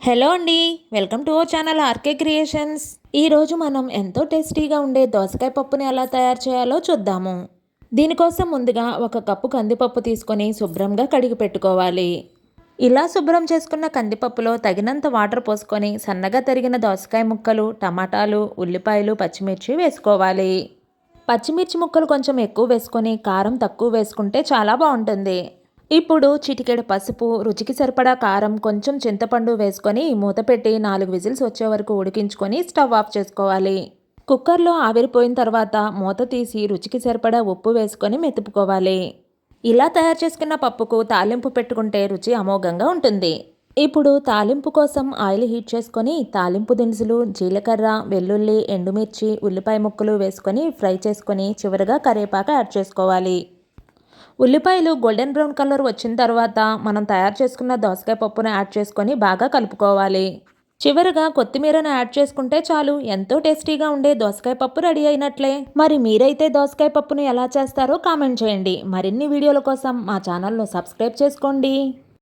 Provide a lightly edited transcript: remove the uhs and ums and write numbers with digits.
Hello అండి, welcome to our channel RK creations. ఈరోజు మనం ఎంతో టేస్టీగా ఉండే దోసకాయ పప్పుని ఎలా తయారు చేయాలో చూద్దాము. దీనికోసం ముందుగా ఒక కప్పు కందిపప్పు తీసుకొని శుభ్రంగా కడిగి పెట్టుకోవాలి. ఇలా శుభ్రం చేసుకున్న కందిపప్పులో తగినంత వాటర్ పోసుకొని సన్నగా తరిగిన దోసకాయ ముక్కలు, టమాటాలు, ఉల్లిపాయలు, పచ్చిమిర్చి వేసుకోవాలి. పచ్చిమిర్చి ముక్కలు కొంచెం ఎక్కువ వేసుకొని కారం తక్కువ వేసుకుంటే చాలా బాగుంటుంది. ఇప్పుడు చిటికెడు పసుపు, రుచికి సరిపడా కారం, కొంచెం చింతపండు వేసుకొని మూత పెట్టి 4 విజిల్స్ వచ్చే వరకు ఉడికించుకొని స్టవ్ ఆఫ్ చేసుకోవాలి. కుక్కర్లో ఆవిరిపోయిన తర్వాత మూత తీసి రుచికి సరిపడా ఉప్పు వేసుకొని మెతుపుకోవాలి. ఇలా తయారు చేసుకున్న పప్పుకు తాలింపు పెట్టుకుంటే రుచి అమోఘంగా ఉంటుంది. ఇప్పుడు తాలింపు కోసం ఆయిల్ హీట్ చేసుకొని తాలింపు దినుసులు, జీలకర్ర, వెల్లుల్లి, ఎండుమిర్చి, ఉల్లిపాయ ముక్కలు వేసుకొని ఫ్రై చేసుకొని చివరిగా కరివేపాకు యాడ్ చేసుకోవాలి. ఉల్లిపాయలు గోల్డెన్ బ్రౌన్ కలర్ వచ్చిన తర్వాత మనం తయారు చేసుకున్న దోసకాయ పప్పును యాడ్ చేసుకొని బాగా కలుపుకోవాలి. చివరగా కొత్తిమీరను యాడ్ చేసుకుంటే చాలు, ఎంతో టేస్టీగా ఉండే దోసకాయ పప్పు రెడీ అయినట్లే. మరి మీరైతే దోసకాయ పప్పును ఎలా చేస్తారో కామెంట్ చేయండి. మరిన్ని వీడియోల కోసం మా ఛానల్ను సబ్స్క్రైబ్ చేసుకోండి.